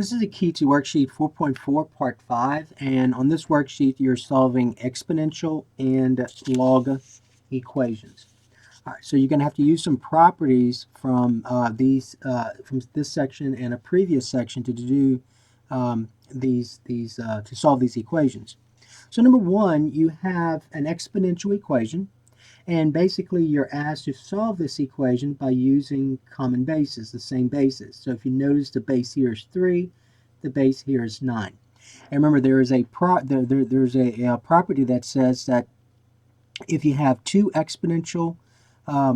This is a key to worksheet 4.4 part 5, and on this worksheet you're solving exponential and log equations. All right, so you're going to have to use some properties from from this section and a previous section to do to solve these equations. So number one, you have an exponential equation, and basically you're asked to solve this equation by using common bases, the same bases. So if you notice, the base here is 3, the base here is 9. And remember, there is a property that says that if you have two exponential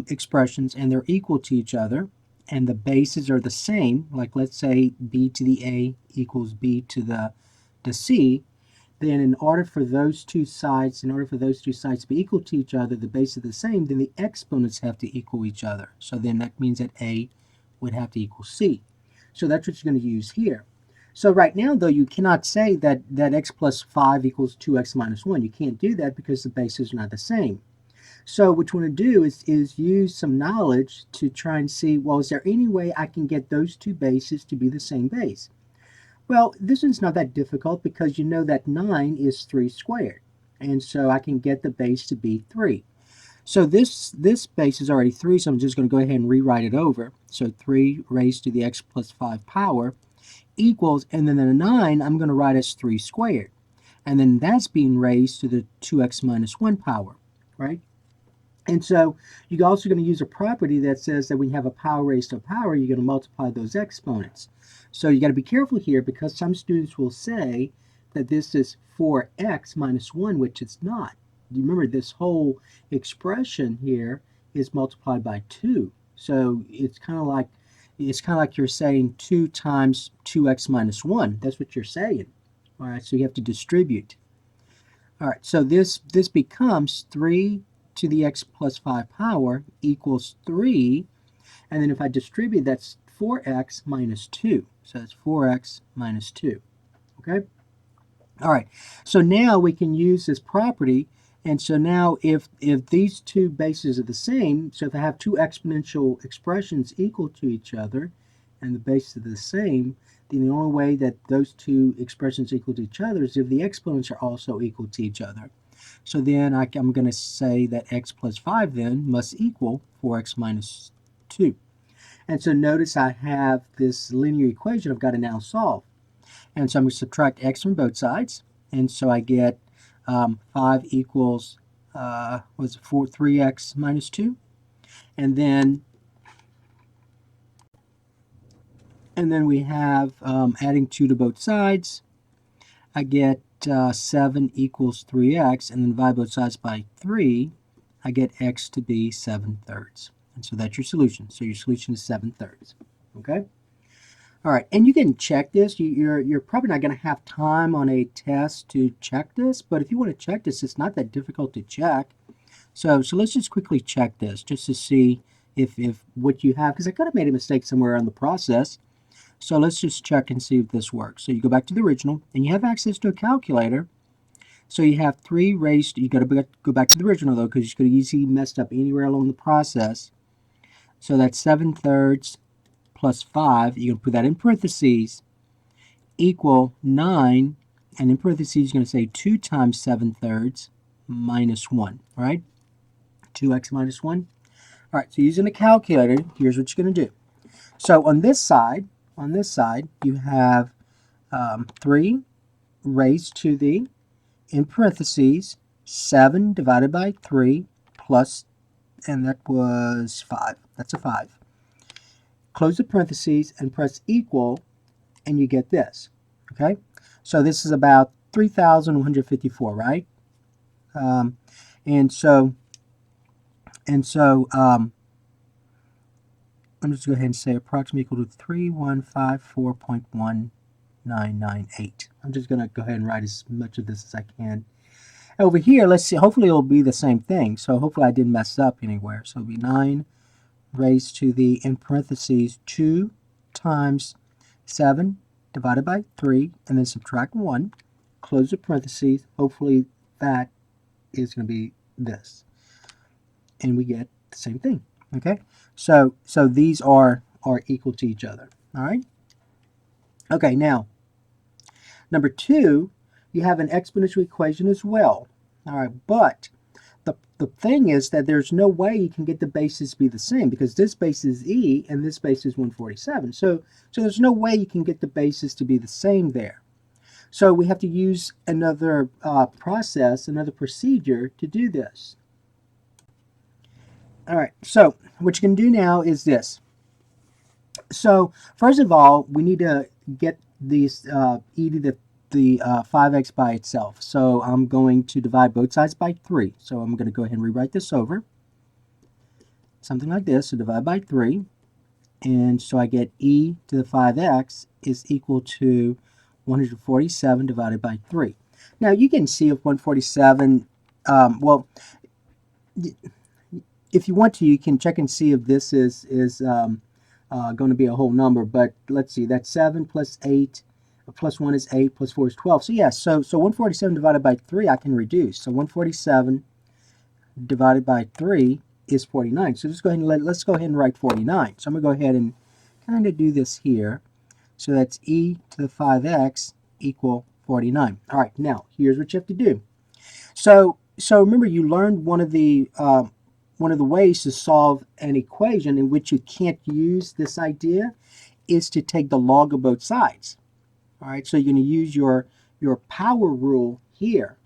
expressions and they're equal to each other, and the bases are the same, like let's say b to the a equals b to the c, then in order for those two sides to be equal to each other, the bases are the same, then the exponents have to equal each other. So then that means that a would have to equal c. So that's what you're going to use here. So right now, though, you cannot say that x plus 5 equals 2x minus 1. You can't do that because the bases are not the same. So what you want to do is use some knowledge to try and see, well, is there any way I can get those two bases to be the same base? Well, this one's not that difficult because you know that 9 is 3 squared. And so I can get the base to be 3. So this base is already 3, so I'm just going to go ahead and rewrite it over. So 3 raised to the x plus 5 power equals, and then the 9 I'm going to write as 3 squared. And then that's being raised to the 2x minus 1 power, right? And so you're also going to use a property that says that when you have a power raised to a power, you're going to multiply those exponents. So you got to be careful here because some students will say that this is 4x minus 1, which it's not. You remember this whole expression here is multiplied by 2. So it's kind of like you're saying 2 times 2x minus 1. That's what you're saying. All right, so you have to distribute. All right, so this becomes 3 to the x plus 5 power equals 3, and then if I distribute, that's 4x minus 2. So that's 4x minus 2. Okay? All right, so now we can use this property, and so now if these two bases are the same, so if I have two exponential expressions equal to each other, and the bases are the same, then the only way that those two expressions equal to each other is if the exponents are also equal to each other. So then I'm going to say that x plus 5 then must equal 4x minus 2. And so notice I have this linear equation I've got to now solve. And so I'm going to subtract x from both sides. And so I get 5 equals, 3x minus 2. And then we have adding 2 to both sides. I get 7 equals 3x, and then divide both sides by 3, I get x to be 7/3. And so that's your solution. So your solution is 7/3. Okay? All right, and you can check this. You're probably not going to have time on a test to check this, but if you want to check this, it's not that difficult to check. So let's just quickly check this just to see if what you have, because I could have made a mistake somewhere in the process. So let's just check and see if this works. So you go back to the original, and you have access to a calculator. So you have 3 raised, you got to go back to the original though, because you could have easily messed up anywhere along the process. So that's 7/3 plus 5, you can put that in parentheses, equal 9, and in parentheses you're going to say 2 times 7/3 minus 1, right? 2x minus 1. All right, so using a calculator, here's what you're going to do. So on this side, you have 3 raised to the, in parentheses, 7 divided by 3 plus, and that was 5. That's a 5. Close the parentheses and press equal, and you get this. Okay? So this is about 3,154, right? And so I'm just going to go ahead and say approximately equal to 3154.1998. I'm just going to go ahead and write as much of this as I can. Over here, let's see, hopefully it'll be the same thing. So hopefully I didn't mess up anywhere. So it'll be 9 raised to the, in parentheses, 2 times 7 divided by 3, and then subtract 1. Close the parentheses. Hopefully that is going to be this. And we get the same thing. Okay? So these are equal to each other. All right? Okay, now, number 2, you have an exponential equation as well. All right, but the thing is that there's no way you can get the bases to be the same because this base is e and this base is 147. So there's no way you can get the bases to be the same there. So we have to use another process, another procedure to do this. All right, so what you can do now is this. So first of all, we need to get these e to the 5x by itself. So I'm going to divide both sides by 3. So I'm going to go ahead and rewrite this over. Something like this. So divide by 3. And so I get e to the 5x is equal to 147 divided by 3. Now you can see if 147, well, if you want to, you can check and see if this is going to be a whole number. But let's see, that's 7 plus 8, plus 1 is 8, plus 4 is 12. So yes, so 147 divided by 3 I can reduce. So 147 divided by 3 is 49. So just go ahead and let's go ahead and write 49. So I'm going to go ahead and kind of do this here. So that's e to the 5x equal 49. All right, now here's what you have to do. So remember, you learned one of the ways to solve an equation in which you can't use this idea is to take the log of both sides. All right, so you're going to use your power rule here.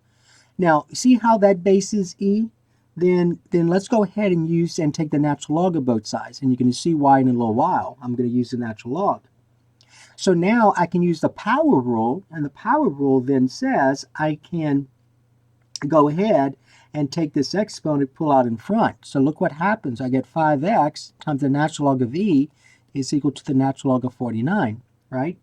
Now, see how that base is e? Then let's go ahead and use and take the natural log of both sides. And you're going to see why in a little while. I'm going to use the natural log. So now I can use the power rule, and the power rule then says I can go ahead and take this exponent, pull out in front. So look what happens. I get 5x times the natural log of e is equal to the natural log of 49, right?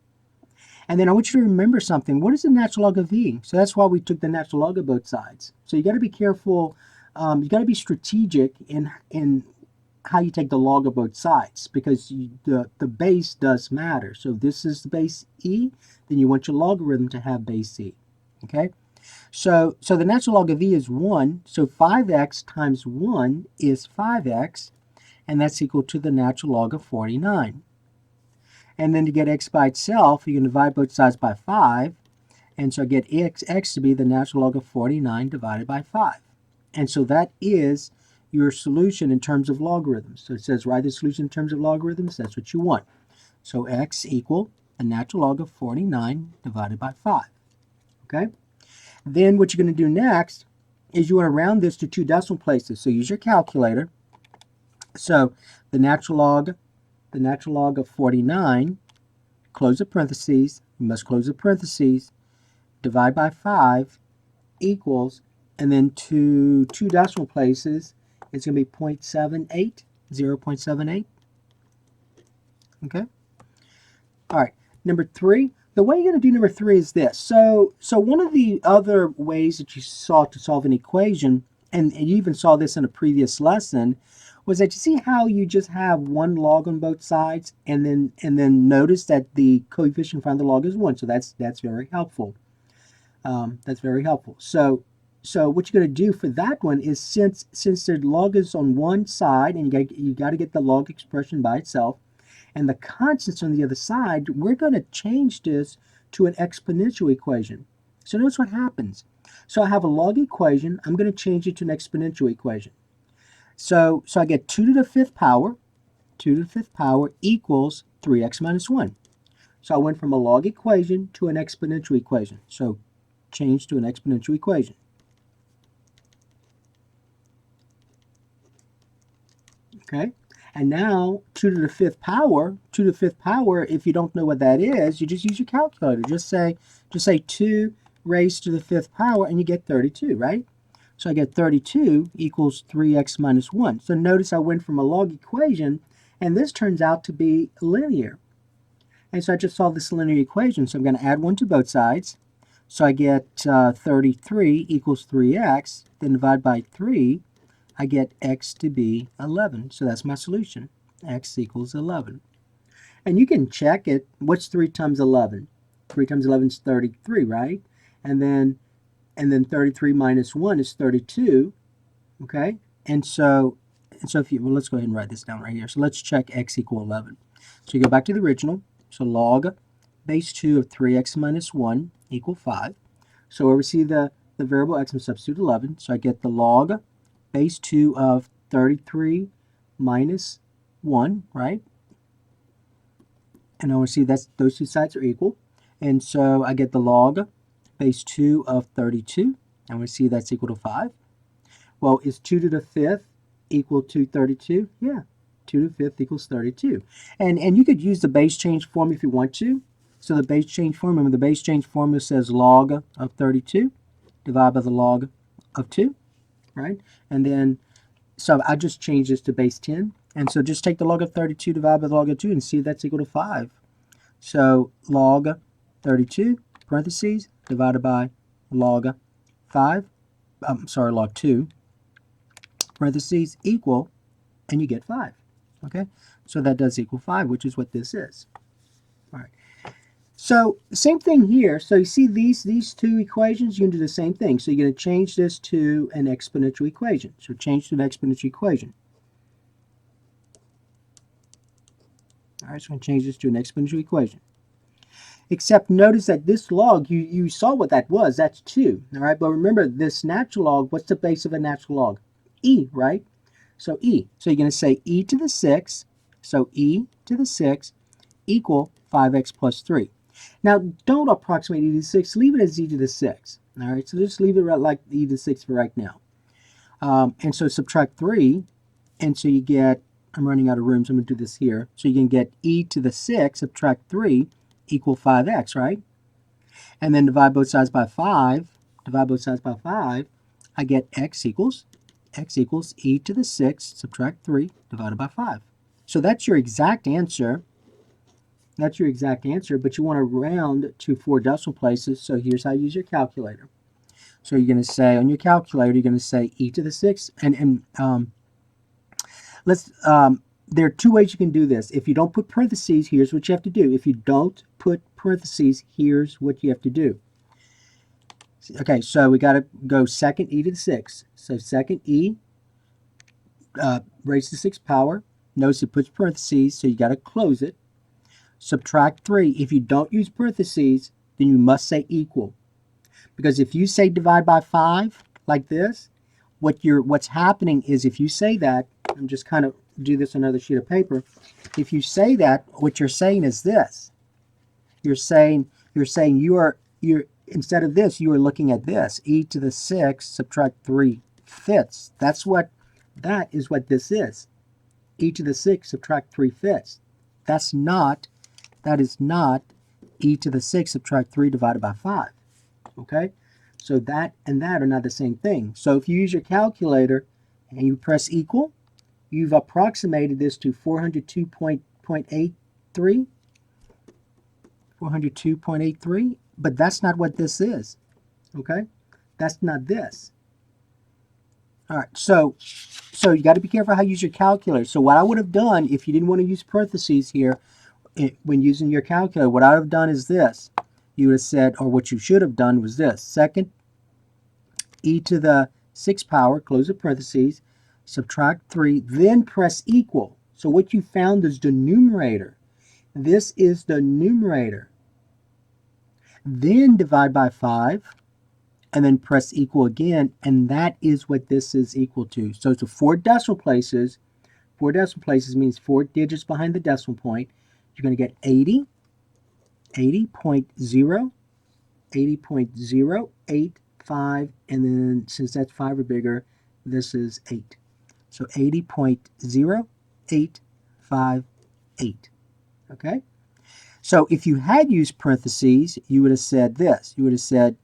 And then I want you to remember something. What is the natural log of e? So that's why we took the natural log of both sides. So you got to be careful. You got to be strategic in how you take the log of both sides because the base does matter. So if this is the base e, then you want your logarithm to have base e. Okay? So the natural log of e is 1. So 5x times 1 is 5x, and that's equal to the natural log of 49. And then to get x by itself, you can divide both sides by 5. And so I get x to be the natural log of 49 divided by 5. And so that is your solution in terms of logarithms. So it says write the solution in terms of logarithms. That's what you want. So x equal the natural log of 49 divided by 5. Okay? Then what you're going to do next is you want to round this to 2 decimal places. So use your calculator. So the natural log of 49, close the parentheses, you must close the parentheses, divide by 5 equals, and then to 2 decimal places, it's going to be 0.78, 0.78. Okay? All right, number 3. The way you're going to do number 3 is this. So one of the other ways that you saw to solve an equation, and you even saw this in a previous lesson, was that you see how you just have one log on both sides, and then notice that the coefficient in front of the log is 1. So that's very helpful. That's very helpful. So what you're going to do for that one is since the log is on one side, and you got to get the log expression by itself, and the constants on the other side, we're going to change this to an exponential equation. So notice what happens. So I have a log equation. I'm going to change it to an exponential equation. So I get 2 to the 5th power. 2 to the 5th power equals 3x minus 1. So I went from a log equation to an exponential equation. So change to an exponential equation. Okay? And now 2 to the 5th power, 2 to the 5th power, if you don't know what that is, you just use your calculator. Just say 2 raised to the 5th power, and you get 32, right? So I get 32 equals 3x minus 1. So notice I went from a log equation, and this turns out to be linear. And so I just solved this linear equation. So I'm going to add 1 to both sides. So I get 33 equals 3x, then divide by 3, I get x to be 11. So that's my solution. X equals 11. And you can check it. What's 3 times 11? 3 times 11 is 33, right? And then 33 minus 1 is 32. Okay? And so if you, well, let's go ahead and write this down right here. So let's check x equal 11. So you go back to the original. So log base 2 of 3x minus 1 equal 5. So where we see the variable x, I'm substitute 11. So I get the log base 2 of 33 minus 1, right? And I want to see that's those two sides are equal. And so I get the log base 2 of 32. And we see that's equal to 5. Well, is 2 to the 5th equal to 32? Yeah, 2 to the 5th equals 32. And you could use the base change form if you want to. So the base change form, remember the base change formula says log of 32 divided by the log of 2, right? And then, so I just changed this to base 10. And so just take the log of 32 divided by the log of 2 and see if that's equal to 5. So log 32, parentheses, divided by log 5, log 2, parentheses, equal, and you get 5. Okay, so that does equal 5, which is what this is. All right. So same thing here. So you see these two equations, you can do the same thing. So you're going to change this to an exponential equation. So change to an exponential equation. All right, so I'm going to change this to an exponential equation. Except notice that this log, you saw what that was. That's 2. All right, but remember this natural log, what's the base of a natural log? E, right? So e. So you're going to say e to the 6. So e to the 6 equal 5x plus 3. Now, don't approximate e to the 6. Leave it as e to the 6. All right, so just leave it right like e to the 6 for right now. And so subtract 3, and so you get, I'm running out of room, so I'm going to do this here. So you can get e to the 6, subtract 3, equal 5x, right? And then divide both sides by 5. Divide both sides by 5. I get x equals e to the 6, subtract 3, divided by 5. So that's your exact answer. That's your exact answer, but you want to round to 4 decimal places, so here's how you use your calculator. So you're going to say, on your calculator, you're going to say e to the 6, there are 2 ways you can do this. If you don't put parentheses, here's what you have to do. If you don't put parentheses, here's what you have to do. Okay, so we got to go second e to the 6. So second e raised to the 6th power. Notice it puts parentheses, so you got to close it. Subtract 3. If you don't use parentheses, then you must say equal. Because if you say divide by 5 like this, what's happening is if you say that, I'm just kind of do this on another sheet of paper. If you say that, what you're saying is this. You're saying you're instead of this, you are looking at this. E to the 6 subtract 3 fifths. That is what this is. E to the 6 subtract 3 fifths. That is not e to the 6 subtract 3 divided by 5. Okay? So that and that are not the same thing. So if you use your calculator and you press equal, you've approximated this to 402.83. 402.83, but that's not what this is. Okay? That's not this. All right, so you got to be careful how you use your calculator. So what I would have done if you didn't want to use parentheses here when using your calculator, what I would have done is this. You would have said, or what you should have done was this. Second e to the 6th power, close the parentheses, subtract 3, then press equal. So what you found is the numerator. This is the numerator. Then divide by 5, and then press equal again, and that is what this is equal to. So it's 4 decimal places. 4 decimal places means 4 digits behind the decimal point. You're going to get 80, 80.085, and then since that's 5 or bigger, this is 8. So 80.0858. Okay? So if you had used parentheses, you would have said this. You would have said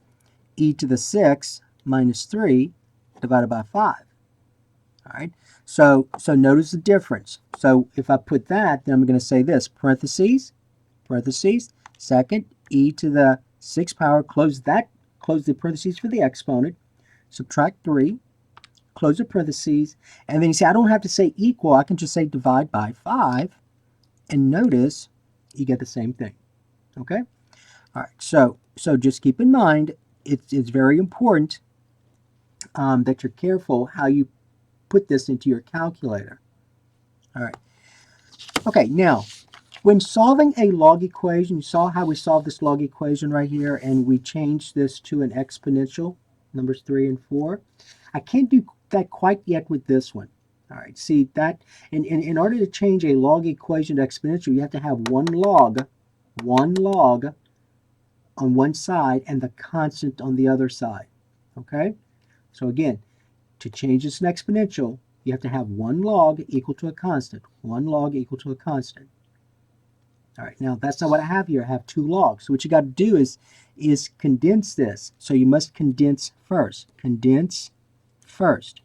e to the 6 minus 3 divided by 5. All right? So notice the difference. So if I put that, then I'm going to say this. Parentheses, second, e to the 6th power, close the parentheses for the exponent, subtract 3, close the parentheses, and then you see I don't have to say equal, I can just say divide by 5, and notice you get the same thing. Okay? All right, so just keep in mind, it's very important that you're careful how you put this into your calculator. All right. Okay, now, When solving a log equation, you saw how we solved this log equation right here, and we changed this to an exponential, numbers 3 and 4. I can't do that quite yet with this one. All right, see that in order to change a log equation to exponential, you have to have one log on one side and the constant on the other side. Okay? So again, to change this to an exponential, you have to have one log equal to a constant. One log equal to a constant. All right, now that's not what I have here. I have two logs. So what you got to do is condense this. So you must condense first. Condense first.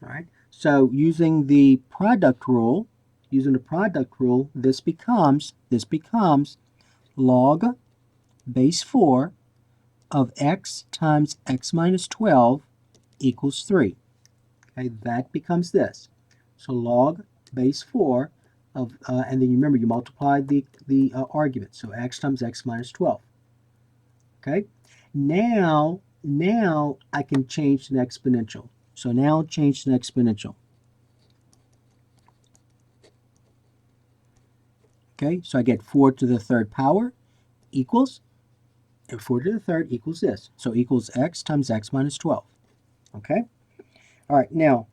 All right. So using the product rule, this becomes log base 4 of x times x minus 12 equals 3. Okay, that becomes this. So log base 4 of, and then you remember you multiply the argument. So x times x minus 12. Okay, now I can change to an exponential. So now I'll change to an exponential. Okay, so I get 4 to the third power equals, and 4 to the third equals this. So equals x times x minus 12. Okay, all right, now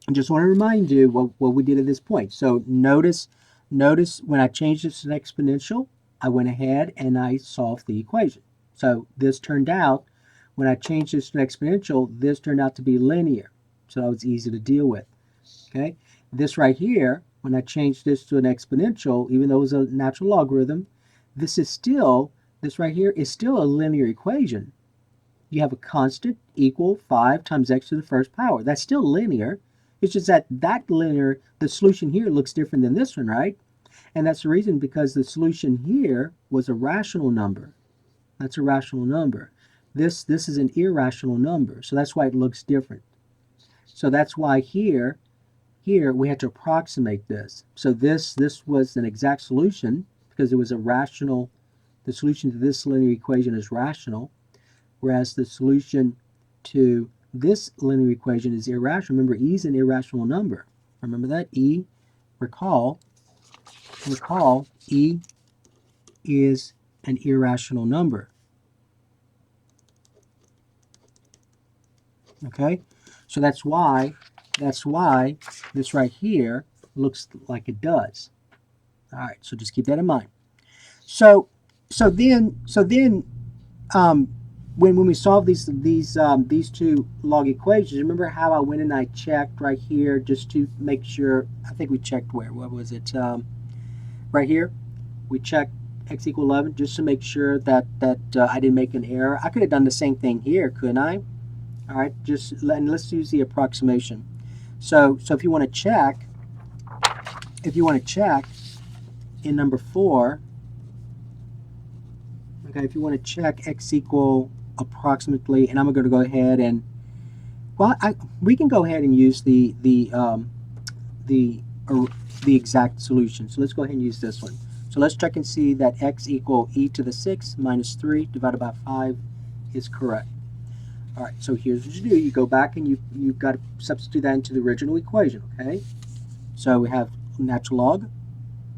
I just want to remind you what we did at this point. So notice when I changed this to an exponential, I went ahead and I solved the equation. So this turned out, when I changed this to an exponential, this turned out to be linear. So that was easy to deal with. Okay, this right here, when I changed this to an exponential, even though it was a natural logarithm, this right here is still a linear equation. You have a constant equal 5 times x to the first power. That's still linear. It's just that the solution here looks different than this one, right? And that's the reason, because the solution here was a rational number. That's a rational number. This is an irrational number, so that's why it looks different. So that's why here we had to approximate this. So this was an exact solution because it was a rational. The solution to this linear equation is rational, whereas the solution to this linear equation is irrational. Remember, E is an irrational number. Remember that? E, recall, E is an irrational number. Okay? So that's why this right here looks like it does. All right, so just keep that in mind. So then when we solve these two log equations, remember how I went and I checked right here just to make sure. I think we checked where? What was it? Right here, we checked x equal 11 just to make sure that I didn't make an error. I could have done the same thing here, couldn't I? All right, let's use the approximation. So if you want to check, in number 4, okay, if you want to check x equal approximately, and I'm going to go ahead and, well, we can go ahead and use the exact solution. So let's go ahead and use this one. So let's check and see that x equal e to the 6 minus 3 divided by 5 is correct. All right, so here's what you do. You go back and you've got to substitute that into the original equation, okay? So we have natural log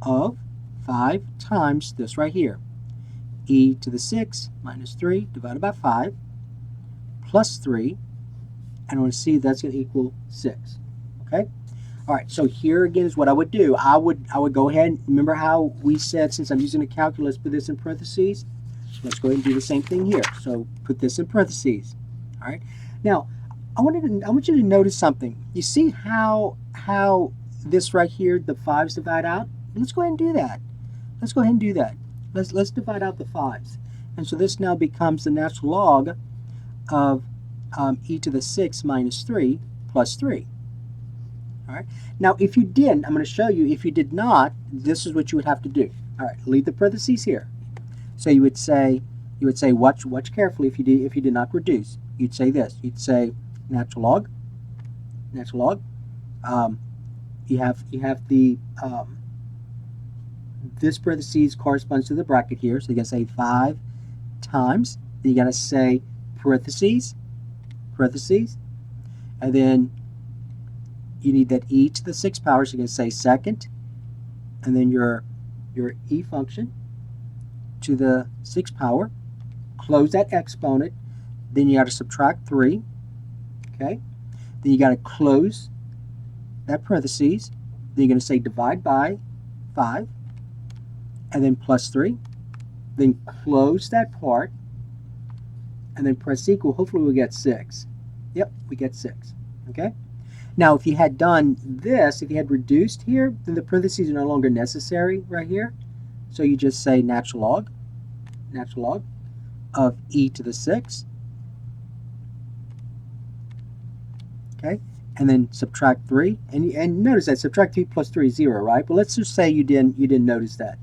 of 5 times this right here. E to the 6 minus 3 divided by 5 plus 3, and I want to see that's going to equal 6. Okay? All right, so here again is what I would do. I would go ahead and remember how we said, since I'm using a calculus, put this in parentheses. Let's go ahead and do the same thing here. So put this in parentheses. All right. Now, I want you to notice something. You see how this right here, the 5s divide out? Let's go ahead and do that. Let's go ahead and do that. Let's divide out the 5s. And so this now becomes the natural log of e to the 6 minus 3 plus 3. All right. Now, if you didn't, I'm going to show you, if you did not, this is what you would have to do. All right, leave the parentheses here. So you would say, watch carefully if you did not reduce. You'd say this. You'd say natural log. You have the this parentheses corresponds to the bracket here. So you gotta say 5 times. Then you gotta say parentheses, and then you need that e to the 6th power. So you're gonna say second and then your e function to the 6th power, close that exponent, then you got to subtract 3, okay? Then you got to close that parentheses, then you're going to say divide by 5, and then plus 3, then close that part, and then press equal. Hopefully we'll get 6. Yep, we get 6, okay? Now, if you had done this, if you had reduced here, then the parentheses are no longer necessary right here. So you just say natural log of e to the 6th, okay? And then subtract 3. And notice that subtract 3 plus 3 is 0, right? But let's just say you didn't notice that.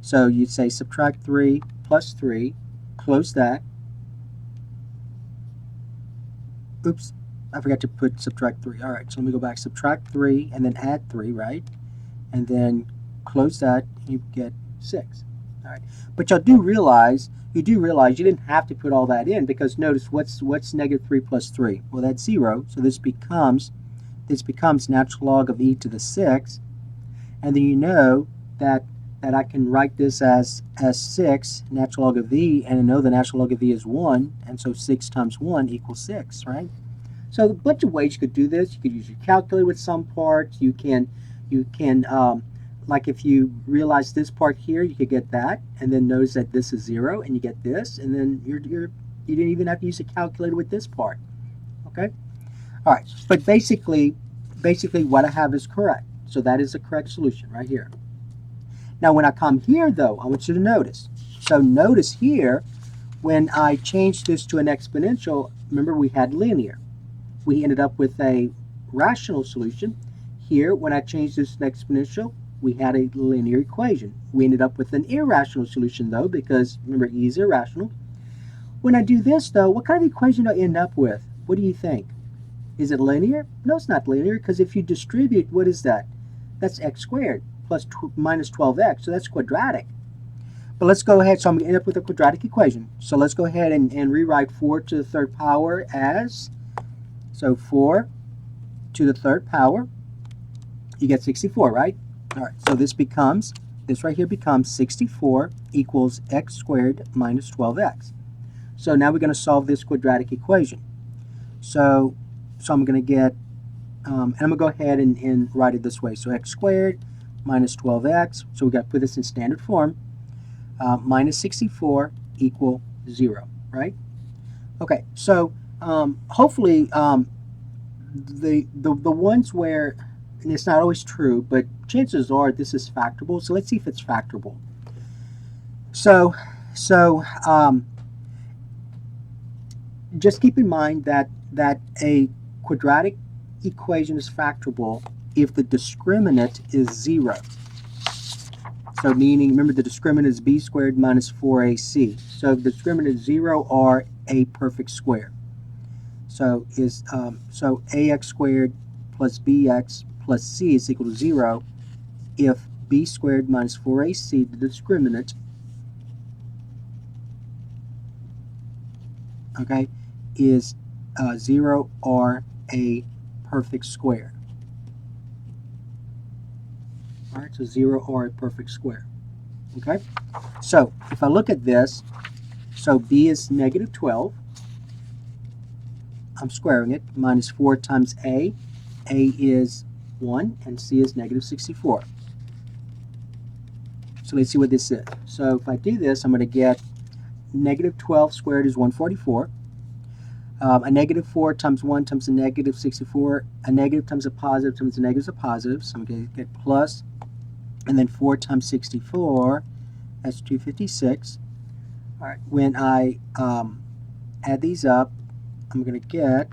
So you'd say subtract 3 plus 3, close that. Oops, I forgot to put subtract 3. All right, so let me go back. Subtract 3 and then add 3, right? And then close that, you get 6. All right, but you do realize you didn't have to put all that in, because notice what's negative 3 plus 3? Well, that's 0. So this becomes natural log of e to the 6th, and then you know that I can write this as 6 natural log of e, and I know the natural log of e is 1, and so 6 times 1 equals 6, right? So a bunch of ways you could do this. You could use your calculator with some parts. You can like if you realize this part here, you could get that, and then notice that this is 0, and you get this, and then you didn't even have to use a calculator with this part. Okay? All right, but basically what I have is correct. So that is the correct solution right here. Now when I come here though, I want you to notice. So notice here, when I changed this to an exponential, remember we had linear. We ended up with a rational solution. Here, when I changed this to an exponential, we had a linear equation. We ended up with an irrational solution though, because remember e is irrational. When I do this though, what kind of equation do I end up with? What do you think? Is it linear? No, it's not linear, because if you distribute, what is that? That's x squared plus minus 12x, so that's quadratic. But let's go ahead, so I'm going to end up with a quadratic equation. So let's go ahead and rewrite 4 to the 3rd power as, so 4 to the 3rd power, you get 64, right? All right, so this right here becomes 64 equals x squared minus 12x. So now we're going to solve this quadratic equation. So I'm going to get, and I'm going to go ahead and write it this way. So x squared minus 12x, so we got to put this in standard form, minus 64 equal 0, right? Okay, so hopefully the ones where, and it's not always true, but chances are this is factorable. So let's see if it's factorable. So just keep in mind that a quadratic equation is factorable if the discriminant is 0. So meaning, remember the discriminant is b squared minus 4ac. So if the discriminant is 0 or a perfect square. So so ax squared plus bx plus c is equal to 0 if b squared minus 4ac, the discriminant, okay, is 0 or a perfect square. All right, so 0 or a perfect square. Okay, so if I look at this, so b is negative 12. I'm squaring it. Minus 4 times a is 1, and c is negative 64. So let's see what this is. So if I do this, I'm going to get negative 12 squared is 144. A negative 4 times 1 times a negative 64. A negative times a positive times a negative is a positive. So I'm going to get plus, and then 4 times 64, that's 256. All right, when I add these up, I'm going to get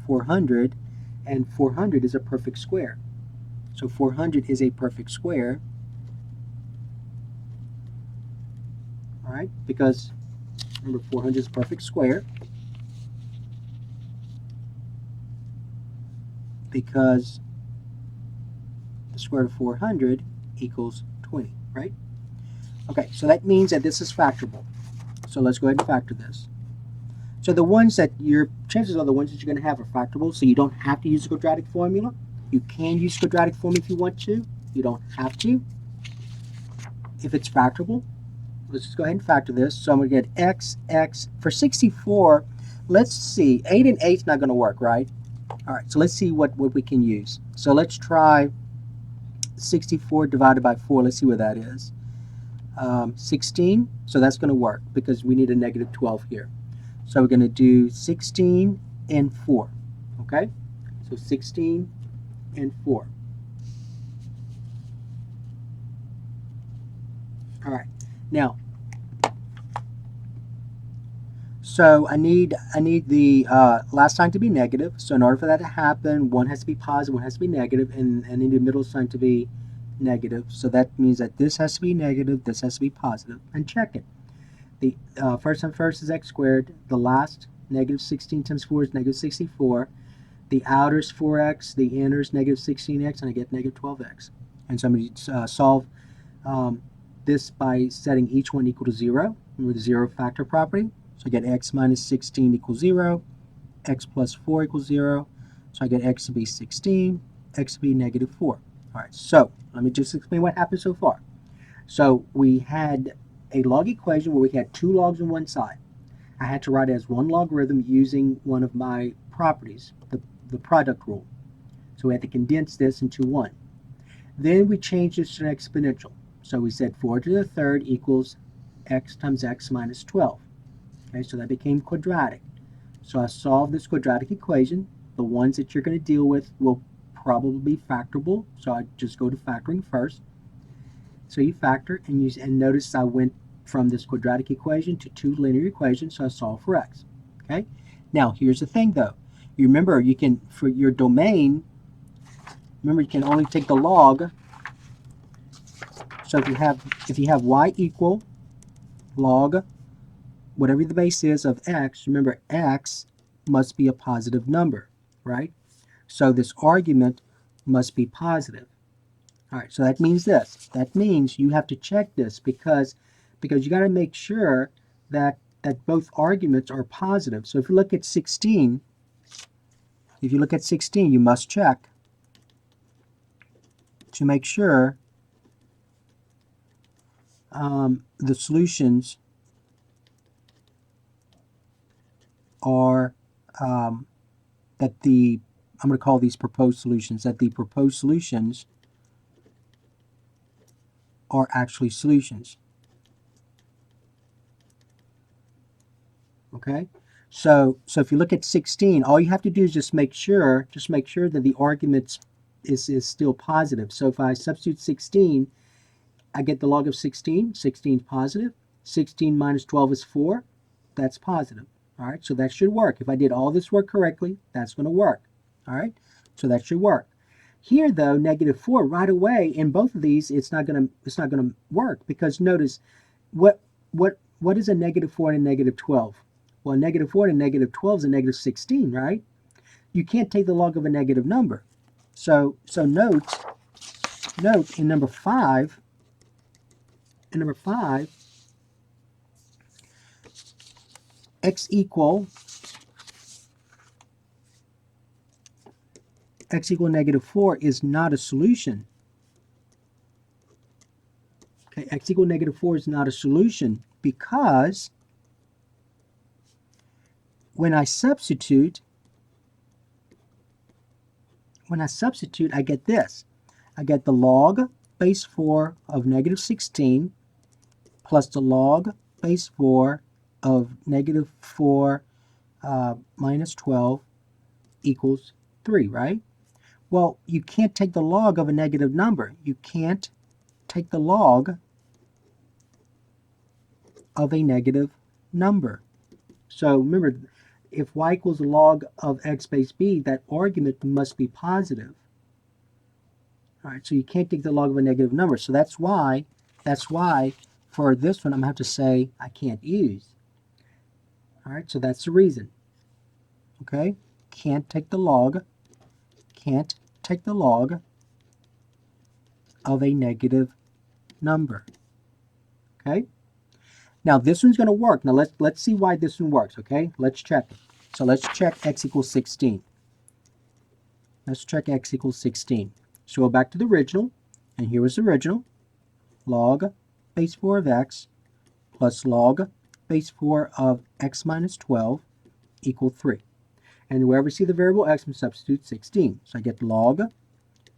400, and 400 is a perfect square. So 400 is a perfect square. All right, because remember 400 is a perfect square. Because the square root of 400 equals 20, right? Okay, so that means that this is factorable. So let's go ahead and factor this. So the ones that chances are the ones that you're going to have are factorable, so you don't have to use the quadratic formula. You can use quadratic formula if you want to, You don't have to if it's factorable. Let's just go ahead and factor this. So I'm going to get x. For 64, let's see. 8 and 8 is not going to work, right? All right, so let's see what we can use. So let's try 64 divided by 4. Let's see what that is. 16, so that's going to work because we need a negative 12 here. So we're going to do 16 and 4, okay? So 16 and 4. All right, now, so I need the last sign to be negative. So in order for that to happen, one has to be positive, one has to be negative, and I need the middle sign to be negative. So that means that this has to be negative, this has to be positive, and check it. The first time first is x squared. The last, negative 16 times 4 is negative 64. The outer is 4x, the inner is negative 16x, and I get negative 12x. And so I'm going to solve this by setting each one equal to 0. Remember the zero factor property. So I get x minus 16 equals 0, x plus 4 equals 0. So I get x to be 16, x to be negative 4. All right, so let me just explain what happened so far. So we had a log equation where we had two logs on one side. I had to write it as one logarithm using one of my properties, the product rule. So we had to condense this into one. Then we changed this to an exponential. So we said 4 to the third equals x times x minus 12. Okay, so that became quadratic. So I solved this quadratic equation. The ones that you're going to deal with will probably be factorable. So I just go to factoring first. So you factor and notice I went from this quadratic equation to two linear equations, so I solve for x. Okay. Now here's the thing though. You remember you can, for your domain, remember you can only take the log. So if you have y equal log whatever the base is of x, remember x must be a positive number, right? So this argument must be positive. All right, so that means this. That means you have to check this because you got to make sure that both arguments are positive. So if you look at 16, you must check to make sure the solutions are that the, I'm going to call these proposed solutions, that the proposed solutions are actually solutions. Okay, so if you look at 16, all you have to do is just make sure that the argument is still positive. So if I substitute 16, I get the log of 16. 16 is positive. 16 minus 12 is 4. That's positive. All right, so that should work. If I did all this work correctly, that's going to work. All right, so that should work. Here, though, negative 4 right away in both of these, it's not going to work because notice what is a negative 4 and a negative 12? Well, a negative 4 and a negative 12 is a negative 16, right? You can't take the log of a negative number. So note in number 5, x equal negative 4 is not a solution. Okay, x equal negative 4 is not a solution because when I substitute, I get this. I get the log base 4 of negative 16 plus the log base 4 of negative 4 minus 12 equals 3, right? Well, you can't take the log of a negative number. You can't take the log of a negative number. So remember, if y equals the log of x base b, that argument must be positive. All right, so you can't take the log of a negative number. So that's why for this one I'm going to have to say I can't use. All right, so that's the reason. Okay, can't take the log of a negative number. Okay, now this one's going to work. Now let's see why this one works. Okay, let's check it. So let's check x equals 16. Let's check x equals 16. So go back to the original. and here was the original, log base 4 of x plus log base 4 of x minus 12 equal 3. And wherever we see the variable x, I'm substitute 16. So I get log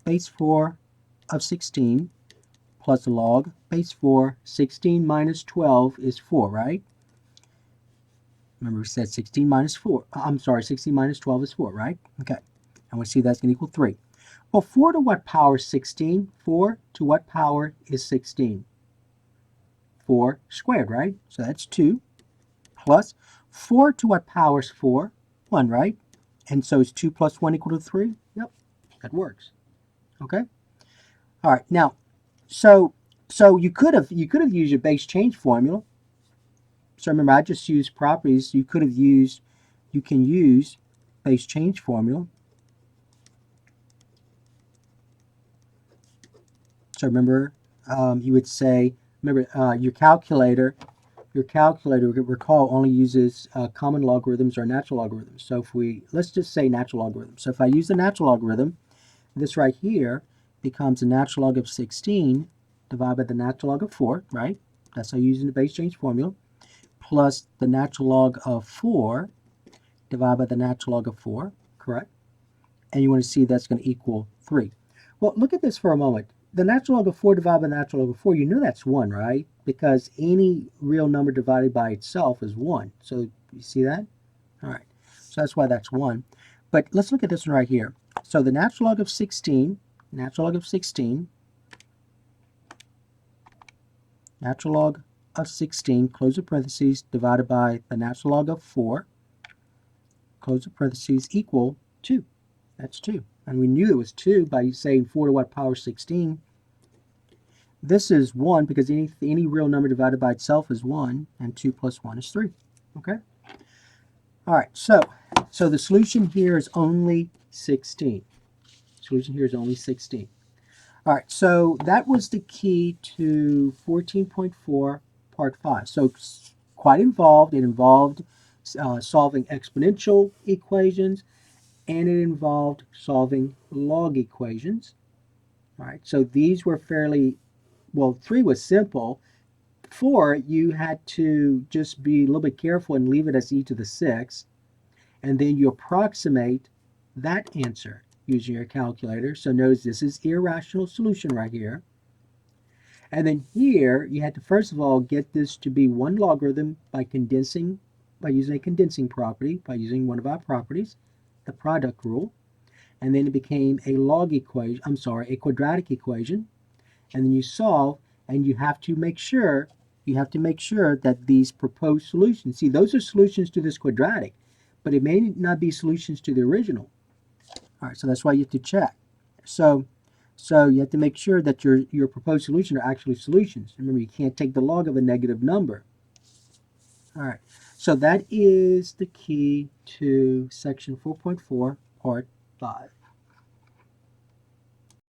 base 4 of 16 plus log base 4. 16 minus 12 is 4, right? Remember we said 16 minus 4. 16 minus 12 is 4, right? Okay. And we see that's going to equal 3. Well, 4 to what power is 16? 4 to what power is 16? 4 squared, right? So that's 2 plus 4 to what power is 4? 1, right? And so is 2 plus 1 equal to 3? Yep, that works. Okay? All right. Now, so you could have used your base change formula. So remember, I just used properties. You can use base change formula. So remember, you would say, your calculator, recall, only uses common logarithms or natural logarithms. So let's just say natural logarithms. So if I use the natural logarithm, this right here becomes the natural log of 16 divided by the natural log of 4, right? That's how you use the base change formula, plus the natural log of 4 divided by the natural log of 4, correct? And you want to see that's going to equal 3. Well, look at this for a moment. The natural log of 4 divided by the natural log of 4, you know that's 1, right? Because any real number divided by itself is 1. So you see that? All right. So that's why that's 1. But let's look at this one right here. So the natural log of 16, natural log of 16, close the parentheses, divided by the natural log of 4, close the parentheses, equal 2. That's 2. And we knew it was 2 by saying 4 to what power 16. This is 1 because any real number divided by itself is 1, and 2 plus 1 is 3. Okay? All right, so the solution here is only 16. Solution here is only 16. All right, so that was the key to 14.4 part 5. So it's quite involved. It involved solving exponential equations, and it involved solving log equations. All right, so these were well, 3 was simple. 4, you had to just be a little bit careful and leave it as e to the 6, and then you approximate that answer using your calculator. So notice this is irrational solution right here. And then here, you had to first of all get this to be one logarithm by using a condensing property, by using one of our properties, the product rule. And then it became a a quadratic equation. And then you solve, and you have to make sure that these proposed solutions, see, those are solutions to this quadratic, but it may not be solutions to the original. All right, so that's why you have to check. So you have to make sure that your proposed solution are actually solutions. Remember, you can't take the log of a negative number. All right, so that is the key to section 4.4, part 5.